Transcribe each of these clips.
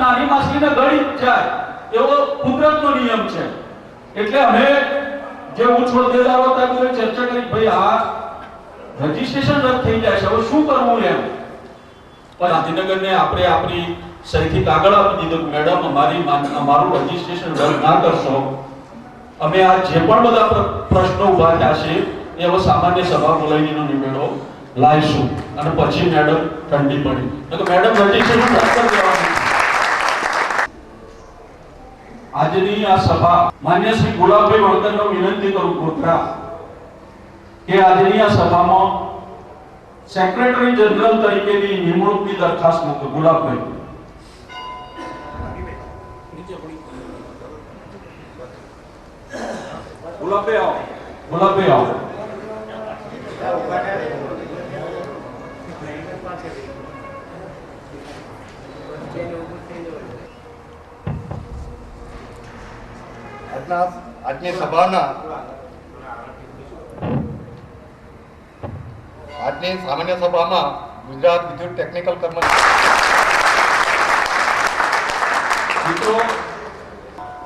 નાની માછલીને ગળી જાય એવો કુદરતનો નિયમ છે. એટલે અમે જે ઉચ્ચ હોદ્દેદારો હતા ચર્ચા કરી, ભાઈ આ રજીસ્ટ્રેશન રદ થઈ જાય છે, હવે શું કરવું એમ. પણ ગાંધીનગરને આપણે આપણી સહીથી કાગળ આપી દીધું, મેડમ અમારું રજીસ્ટ્રેશન રદ ના કરશો, અમે આ જે પણ બધા પ્રશ્નો ઉભા થયા છે એ હવે સામાન્ય સભા બોલાવીનો નિવેડો લાવીશું. અને પછી મેડમ ઠંડી પડી તો મેડમ રજીસ્ટ્રેશન રદ કરી દેવાનું. આજની આ સભા માન્ય શ્રી ગુલાબભાઈ વણકરનો વિનંતી કરું ગોધરા કે આજની આ સભામાં સેક્રેટરી જનરલ તરીકેની નિમણૂકની દરખાસ્ત મૂકો. ગુલાબભાઈ ગુલાબભાઈ આવો. ગુલાબભાઈ આવો. આજની સભાના આજની સામાન્ય સભામાં ગુજરાત વિદ્યુત ટેકનિકલ મિત્રો,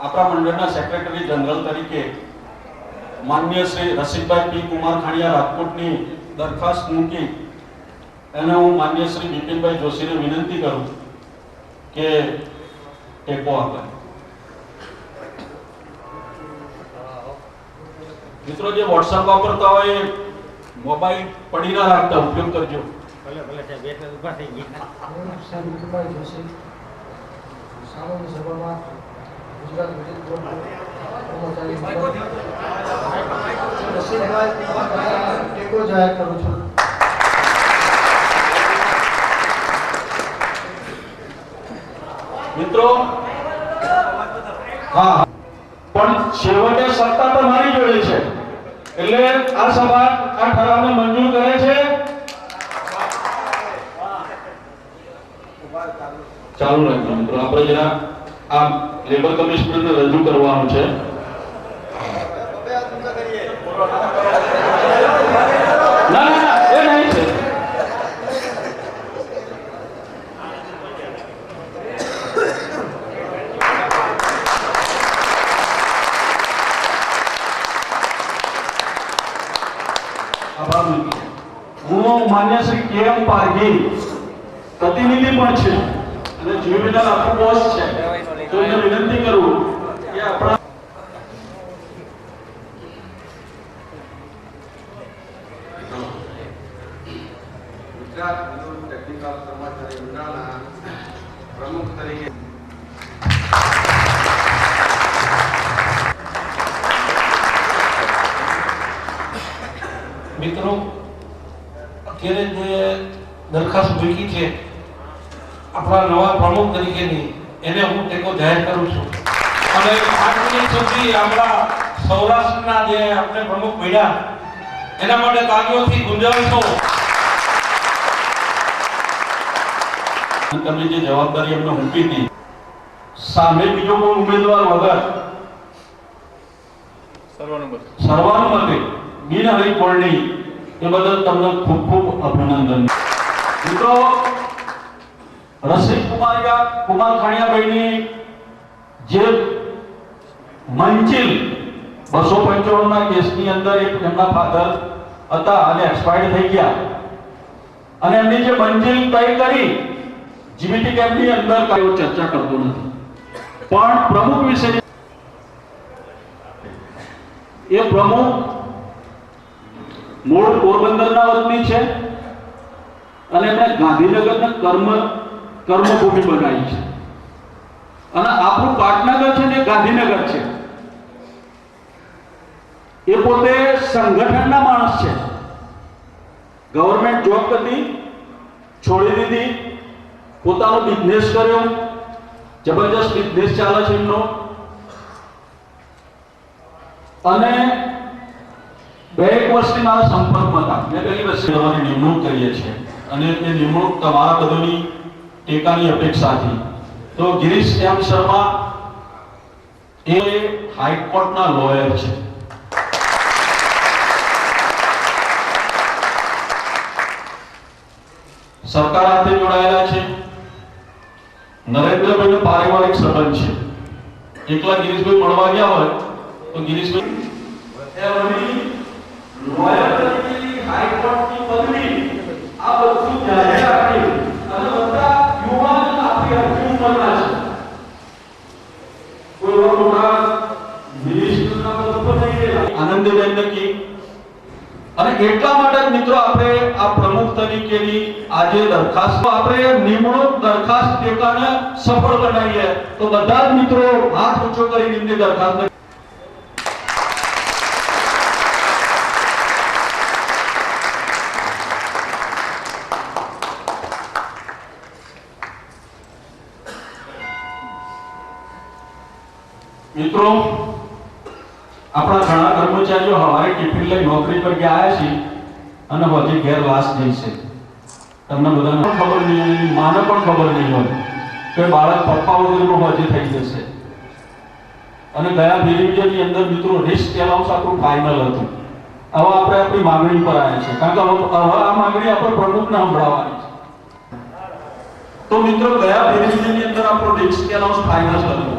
આપણા મંડળના સેક્રેટરી જનરલ તરીકે માન્ય શ્રી રસિકભાઈ પી કુમાર ખાણીયા રાજકોટની દરખાસ્ત મૂકી અને હું માન્ય શ્રી બિપિનભાઈ જોશીને વિનંતી કરું કે ટેકો આપે. મિત્રો, જે વોટ્સએપ વાપરતા હોય મોબાઈલ પડી ના રાખતા, ઉપયોગ કરજો. ભલે ભલે સાહેબ એટલે ઊભા થઈ ગયા. સાહેબ બિપિનભાઈ જોશી સામાન્ય સભામાં ગુજરાત વિદ્યુત બોર્ડ કર્મચારી ટેકો જાહેર કરું છું. મિત્રો, હા, પણ છેવટે સત્તા તમારી જોડે છે, એટલે આ સભા આ ઠરાવને મંજૂર કરે છે. ચાલુ રાખજો મિત્રો, આપણે જરા આ લેબર કમિશનરને રજૂ કરવાનું છે. ના ના ના, એ નહીં છે. હું માન્ય શ્રી કે એમ પારગી પ્રતિનિધિ પણ છે અને જીવીના આખો બોસ છે, તો એને વિનંતી કરું કે આપણા ગુજરાત વિદ્યુત ટેકનિકલ કર્મચારી મંડળના પ્રમુખ તરીકે મિત્રો, અત્યારે જે દરખાસ્ત મૂકી છે આપણા નવા પ્રમુખ તરીકેની, એને હું ટેકો જાહેર કરું છું. અને 5 મિનિટ સુધી આપણા સૌરાષ્ટ્રના જે આપણે પ્રમુખ મળ્યા એના માટે તાળીઓથી ગુંજાવીશો. તમે જે જવાબદારી એમને મૂકી હતી, સામે બીજો કોઈ ઉમેદવાર વગર સર્વાનુમતે બિનહરીફ વરણી, એ બદલ તમને ખૂબ ખૂબ અભિનંદન. મિત્રો, રસિક કુમાર ખાણીયાભાઈની જે મંચિલ 255 ના કેસની અંદર એક એમના ફાધર હતા અને એક્સપાયર્ડ થઈ ગયા, અને એમની જે મંજિલ તય કરી જીબીટી કેમ્પની અંદર કયો ચર્ચા કરતો નથી, પણ પ્રમુખ વિશે એ પ્રમુખ મૂળ પોરબંદરના વતની છે અને એમણે ગાંધીનગરને કર્મભૂમિ બનાવી છે. અને આપણું પાટનગર છે ને ગાંધીનગર છે. એ પોતે સંગઠનના માણસ છે. ગવર્મેન્ટ જોબ હતી, છોડી દીધી, પોતાનો બિઝનેસ કર્યો, જબરજસ્ત બિઝનેસ ચાલે છે એમનો. અને 2 વર્ષથી મારા સંપર્કમાં હતા. મેં પેલી વર્ષે તમારી નિમણૂક કરીએ છીએ અને એ નિમણૂક તમારા બધાની ટેકાની અપેક્ષાથી. તો ગિરીશ એમ શર્મા એ હાઈકોર્ટના લોયર છે. સરકાર સાથે જોડાયેલા છે, નરેન્દ્રભાઈનો પારિવારિક સંબંધ છે. એકલા ગિરીશભાઈ મળવા ગયા હોય તો ગિરીશભાઈ લોયર તરીકેની હાઈકોર્ટની પદવી આ બધું જાહેર રાખી અને બધા યુવાન આપણી અરજી ઉંમરના છે. કોઈ મોટા મિનિસ્ટરના પદ પર નહીં રહેલા આનંદબેન નક્કી. અને એટલા માટે જ મિત્રો આપણે આ પ્રમુખ તરીકેની આજે દરખાસ્ત આપણે નિમણૂક દરખાસ્ત ટેકાને સફળ બનાવીએ તો બધા જ મિત્રો હાથ ઊંચો કરીને એમની દરખાસ્ત મિત્રો આપણા ઘણા કર્મચારીઓ હવારે ટિફિન લઈ નોકરી પર ગયા છે અને હજી ઘેર લાશ જઈ છે. તમને બધાને ખબર નહીં હોય, માને પણ ખબર નહીં હોય કે બાળક પપ્પા વગરનું હજી થઈ જશે. અને ગયા વિડીયોની અંદર મિત્રો રિસ્ક એલાઉન્સ આપણું ફાઇનલ હતું. હવે આપણે આપણી માંગણી પર આવ્યા છે કારણ કે હવે આ માંગણી આપણે પ્રમુખને સંભળાવવાની છે. તો મિત્રો ગયા વિડીયોની અંદર આપણો રિસ્ક એલાઉન્સ ફાઇનલ હતું.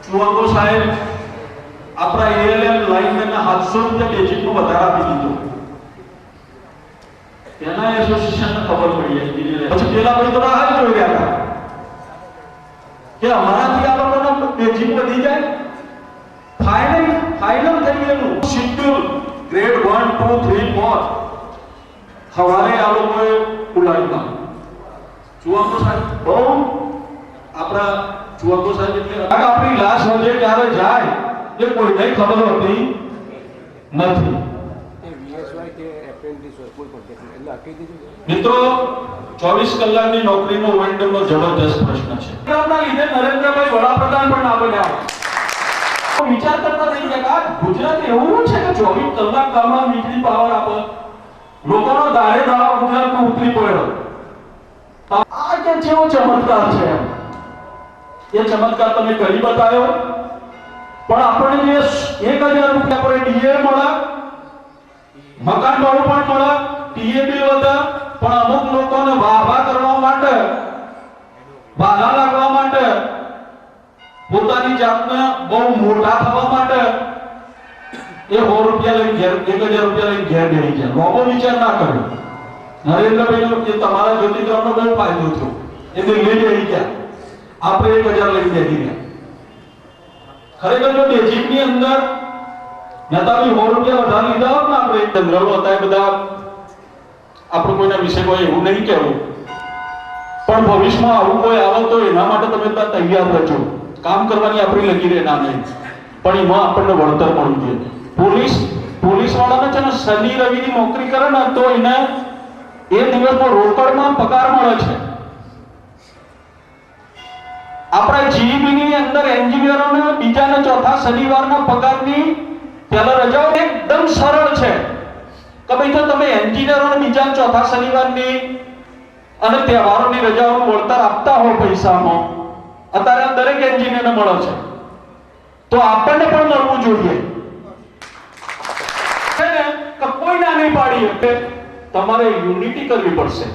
ચુવાંગો સાહેબ આપણા એએલએમ લાઇનમેનના 700 રૂપિયા બેઝિકનો વધારો આપી દીધો. તેના એસોસિએશનને ખબર પડી એન્જિનિયર પછી પેલા ભાઈ તો રાહ જોઈ રહ્યા હતા કે અમારાથી આ લોકોનો બેઝિક વધી જાય. ફાઇનલ થઈ ગયેલું શેડ્યુલ ગ્રેડ 1 2 3 4 સવારે આ લોકોએ ઉલાડ્યું. ચુવાંગો સાહેબ બહુ આપણા ચુવાંગો સાહેબ એટલે આપણી લાશ વધે ત્યારે જાય એ કોઈને ખબર હોતી નથી. મિત્રો 24 કલાકની નોકરીનો ઓવરટાઈમનો જબરદસ્ત પ્રશ્ન છે. ના લીધે નરેન્દ્રભાઈ વડાપ્રધાન પણ ના બન્યા. વિચાર કરતા થઈ ગયા કે ગુજરાત એવું છે કે 24 કલાક કામમાં વીજળી પાવર આપે લોકોનો દાડે દાડો ગુજરાતમાં ઉતરી પડ્યો. આ કે જેવો ચમત્કાર છે એ ચમત્કાર તમે કરી બતાવ્યો. પણ આપણને જે 1000 રૂપિયા પર ડીએ મળે, મકાન ભાડું પણ મળે, ટીએ બિલ વધે, પણ અમુક લોકોને વાહવા કરવા માટે, વાલા લાગવા માટે, પોતાની જાતને બહુ મોટા થવા માટે એ 100 રૂપિયા લઈને ઘેર 1000 રૂપિયા લઈને ઘેર બેસી ગયા. લોભો વિચાર ના કર્યો. નરેન્દ્રભાઈનો એ તમારા જ્યોતિગ્રામનો બહુ ફાયદો થયો. એ દિલ્હી બેસી ગયા, આપણે 1000 લઈને બેસી ગયા. ખરેખર જો બેઝિકની અંદર નેતાજી 100 રૂપિયા વધારે લીધા હોત ને આપણે જનરલ હતા એ બધા આપણે કોઈના વિશે કોઈ એવું નહીં કહેવું, પણ ભવિષ્યમાં આવું કોઈ આવે તો એના માટે તમે તૈયાર રહેજો. કામ કરવાની આપણી લગી રહે ના નહીં, પણ એમાં આપણને વળતર મળવું જોઈએ. પોલીસ વાળાને છે ને શનિ રવિની નોકરી કરે ને તો એને એ દિવસનો રોકડમાં પગાર મળે છે. આપણા જીઈબી ની અંદર એન્જિનિયરોને બીજા ને ચોથા શનિવારના પગારની પહેલા રજાઓ એકદમ સરળ છે કે ભાઈ જો તમે એન્જિનિયરોને બીજા ચોથા શનિવારની અને તહેવારોની રજાઓનું વળતર આપતા હો પૈસામાં, અત્યારે દરેક એન્જિનિયરને મળે છે તો આપણને પણ મળવું જોઈએ. છે ને કે કોઈ ના નહીં પાડી શકે, તમારે યુનિટી કરવી પડશે.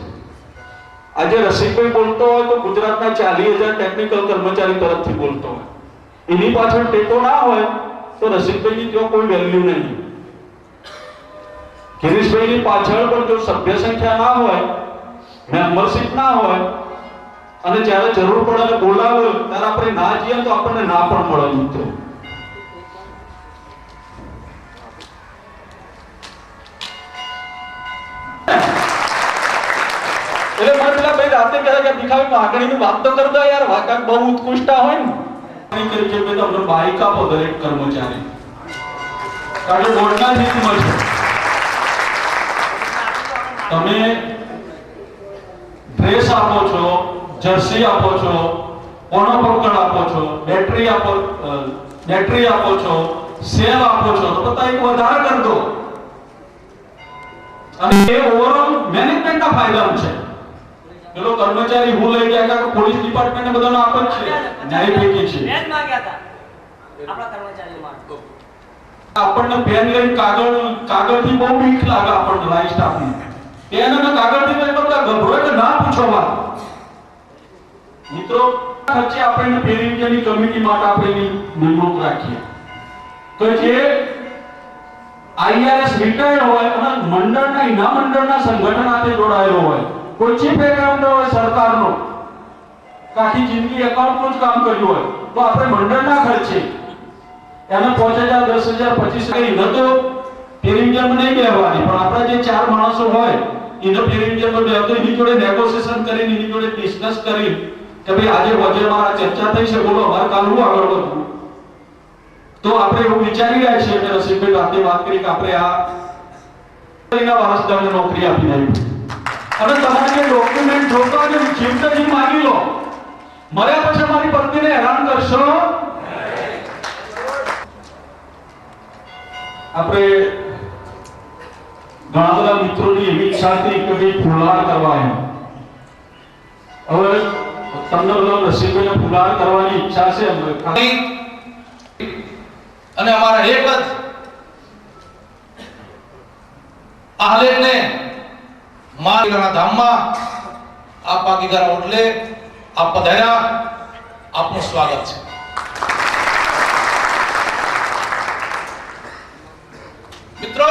આજે રસિકભાઈ બોલતો હોય તો ગુજરાતના 40,000 ટેકનિકલ કર્મચારી તરફથી બોલતો હોય, એની પાછળ ટેકો ના હોય તો રસિકભાઈની ત્યાં કોઈ વેલ્યુ નહીં. ગિરીશભાઈની પાછળ પણ જો સભ્ય સંખ્યા ના હોય, મેમ્બરશિપ ના હોય અને જ્યારે જરૂર પડે અને બોલાવે ત્યારે આપણે ના જઈએ તો આપણને ના પણ મળે. મિત્રો એટલે મને પેલા ભાઈ રાતે કહે કે ભીખાભાઈ માગણીની વાત તો કરતો યાર, વાકાત બહુ ઉત્કૃષ્ટા હોય ને કરી છે કે તમને બાઈક આપો દરેક કર્મચારી, કારણ કે બોર્ડના હિતમાં છે. તમે ડ્રેસ આપો છો, જર્સી આપો છો, ઓનોપોકળ આપો છો, બેટરી આપો છો, સેલ આપો છો, તો બધા એક વધારે કરી દો અને એ ઓવરઓલ મેનેજમેન્ટના ફાયદા છે. પેલો કર્મચારી હું લઈ ગયા કે પોલીસ ડિપાર્ટમેન્ટને બધાનો આપે જ છે, ન્યાય પૈકી છે. મેં જ માંગ્યા હતા આપણા કર્મચારીઓ માટે. આપણને પેન લઈને કાગળથી બહુ બીક લાગે આપણને લાઈફ સ્ટાફની. પેન અને કાગળથી એટલે બધા ગભરો કે ના પૂછો વાત. મિત્રો ખર્ચે આપણે પે રિવિઝનની કમિટી માટે આપણે નિમણૂક રાખીએ તો જે આઈઆરએસ રિટાયર્ડ હોય અને મંડળના ઇનામ મંડળના સંગઠન સાથે જોડાયેલો હોય, કોઈ ચીફ એકાઉન્ટર હોય સરકારનો, આખી જિંદગી એકાઉન્ટનું જ કામ કર્યું હોય, તો આપણે મંડળના ખર્ચે એને 5000 10000 25,000 ન તો પે રિવિઝનમાં નહીં બેહવાની, પણ આપણા જે 4 માણસો હોય એને પે રિવિઝનમાં બેહો તો એની જોડે નેગોશિએશન કરીને એની જોડે ડિસ્કસ કરી કે ભાઈ આજે બજેટમાં આ ચર્ચા થઈ છે, બોલો અમારે કાલ હું આગળ વધવું. તો આપણે એવું વિચારી રહ્યા છીએ કે રસીભાઈ રાતે વાત કરી કે આપણે આ એના વારસદારને નોકરી આપી દઈએ અને તમારે જે ડોક્યુમેન્ટ જોતો હોય જીવતજી માંગી લો, મળ્યા પછી અમારી પત્નીને હેરાન કરશો. આપણે ઘણા બધા મિત્રોની એવી ઈચ્છા હતી કે ભાઈ ફુલાર કરવા એમ. હવે તમને બધા રસીભાઈને ફુલાર કરવાની ઈચ્છા છે અને અમારા એક જ આહલેખને મારના ધામમાં આ પાકીગરા ઓટલે આપ પધાર્યા, આપનું સ્વાગત છે. મિત્રો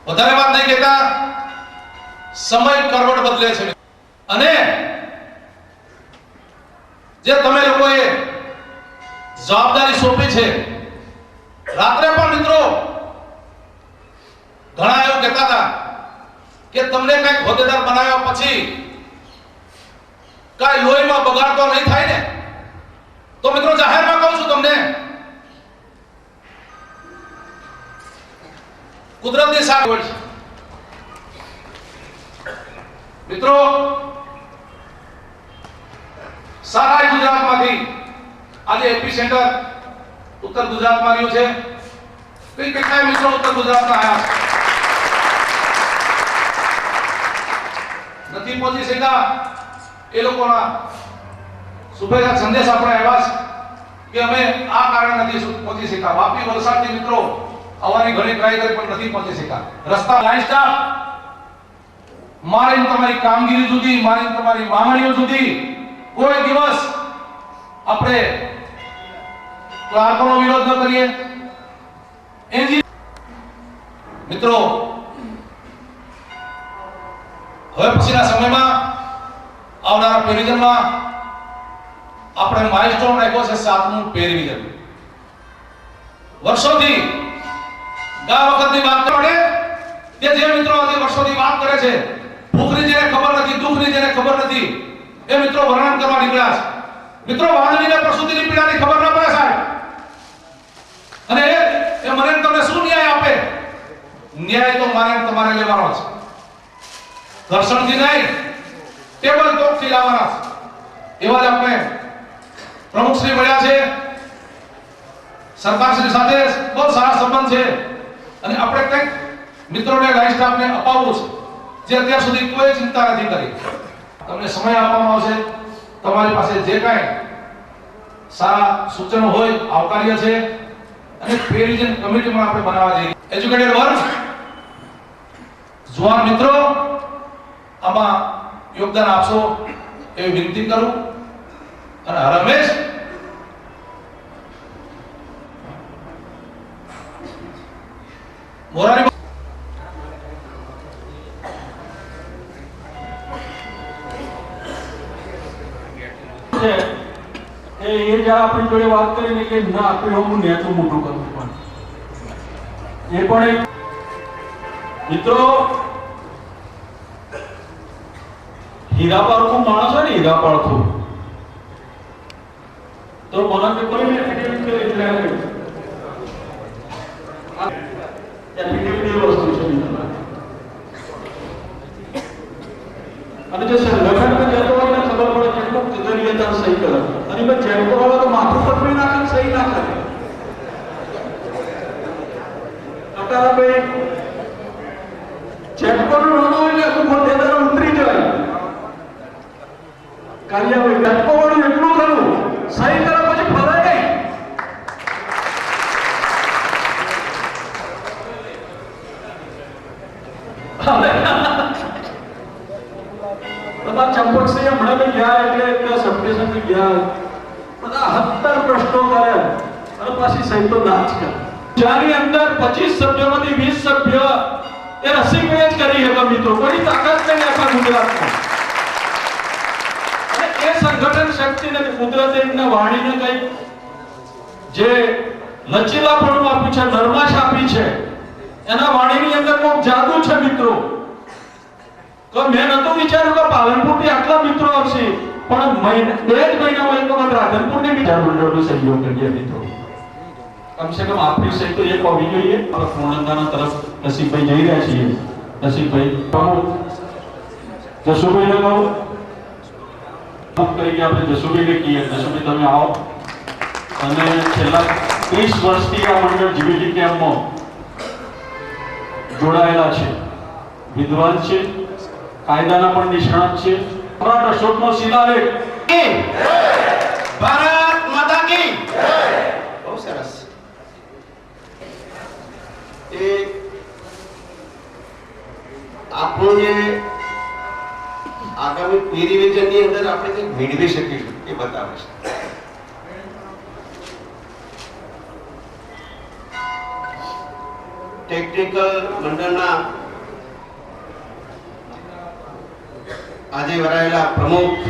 વધારે વાત નહીં કહેતા, સમય કરવટ બદલે છે અને જે તમે લોકોએ જવાબદારી સોંપી છે, રાત્રે પણ મિત્રો ઘણા એવું કહેતા હતા કે તમને કઈક હોદ્દેદાર બનાવ્યા પછી કઈ લોહીમાં બગાડ તો નહીં થાય ને. તો મિત્રો જાહેરમાં કહું છું તમને, કુદરતની સાથ હોય છે. મિત્રો સારા ગુજરાતમાંથી આજે એપી સેન્ટર ઉત્તર ગુજરાતમાં આવ્યું છે. કેટલાય મિત્રો ઉત્તર ગુજરાતના આવ્યા છે, નથી પહોંચી શક્યા, એ લોકોના શુભેચ્છા સંદેશ આપણે આવ્યા છે કે અમે આ કારણે નથી પહોંચી શક્યા. વાપી વલસાડથી મિત્રો આવવાની ઘણી ટ્રાય કરી પણ નથી પહોંચી શક્યા. રસ્તા લાઈન સ્ટાફ મારી તમારી કામગીરી સુધી, મારી તમારી માંગણીઓ સુધી કોઈ દિવસ આપણે ક્લાર્કોનો વિરોધ ન કરીએ. મિત્રો હવે પછીના સમયમાં આવનારા પે રિવિઝનમાં આપણે માઇલસ્ટોન રાખ્યો છે 7મું પે રિવિઝન. વર્ષોથી ગા વખતની વાત કરે કે જે મિત્રો આજે વર્ષોથી વાત કરે છે, ભૂખની જેને ખબર નથી, દુઃખની જેને ખબર નથી, એ મિત્રો વર્ણન કરવા નીકળ્યા છે. મિત્રો વાંદરીને પ્રસૂતિની પીડાની ખબર ન પડે સાહેબ, અને એ મને તમને શું ન્યાય આપે? ન્યાય તો મારે તમારે લેવાનો છે, ઘર્ષણથી નહીં, ટેબલ ટોકથી લાવવાના છે. એવા જ આપણે પ્રમુખશ્રી મળ્યા છે, સરકારશ્રી સાથે બહુ સારા સંબંધ છે અને આપણે કંઈક મિત્રોને લાઈફ સ્ટાફને અપાવવું છે, જે અત્યાર સુધી કોઈ ચિંતા નથી કરી. તમને સમય આપવામાં આવશે, તમારી પાસે જે કાંઈ સારા સૂચનો હોય આવકાર્ય છે અને પે રિવિઝન કમિટીમાં આપણે બનાવવા જઈએ. એજ્યુકેટેડ વર્ગ, જુવાન મિત્રો આમાં યોગદાન આપશો એવી વિનંતી કરું અને રમેશ મોરારી એ જ્યારે આપણી જોડે વાત કરીને કે ના આપણે હું નેતું મોટું કરવું પડે, એ પણ એક મિત્રો હીરા પારખું માણસ હોય ને, હીરા પારખું તો મને કે કોઈ એફિડેવિટ કરે એટલે એફિડેવિટ વસ્તુ છે. અને જે સંગઠનમાં જતો હોય ને ખબર પડે કેટલું કદરીએ તાર સહી કરે, અને મેં ચેકો વાળા તો માથું પકડી નાખે, સહી ના કરે. અટારા ભાઈ ચેકો નો નાનો હોય એટલે હોદ્દેદાર ઉતરી જાય, કાર્યવાહી ચેકો વાળું એટલું ખરું, સહી કરે પછી ફરાય નહીં. ચંપકસિંહ હમણાં બી ગયા એટલે સબસ્ટેશન બી ગયા બધા 17 પ્રશ્નો કર્યા અને પાછી સહી તો ના જ કરે. જ્યાંની અંદર 25 સભ્યોમાંથી 20 સભ્ય એ રસીકરણ જ કરી શકે મિત્રો, કોઈ તાકાત નહીં આખા ગુજરાતમાં. અને એ સંગઠન શક્તિ નથી. કુદરતે એમને વાણીને કઈ જે લચીલાપણું આપ્યું છે, નરમાશ આપી છે, એના વાણીની અંદર કોઈ જાદુ છે મિત્રો. તો મેં નતું વિચાર્યું કે પાલનપુરથી આટલા મિત્રો આવશે, પણ 2 જ મહિનામાં એક વખત રાધનપુરની વિચાર મંડળનો સહયોગ કરીએ મિત્રો. કમસે કમ આપણી સહી તો એક હોવી જોઈએ. આપણે પૂર્ણતાના તરફ નસીબભાઈ જઈ રહ્યા છીએ. નસીબભાઈ પ્રમુખ જસુભાઈને કહું તરીકે આપણે જસુભાઈને કહીએ. જસુભાઈ તમે આવો. અને છેલ્લા 30 વર્ષથી આ મંડળ જીબીટી કેમ્પમાં જોડાયેલા છે, વિદ્વાન છે, કાયદાના પણ નિષ્ણાત છે. સમ્રાટ અશોકનો શિલાલેખ ભારત માતા કી બહુ સરસ. એ આપણું જે આગામી પેરીવિઝનની અંદર આપણે કંઈક મેળવી શકીશું એ બતાવે છે. ટેકનિકલ મંડળના આજે વરાયેલા પ્રમુખ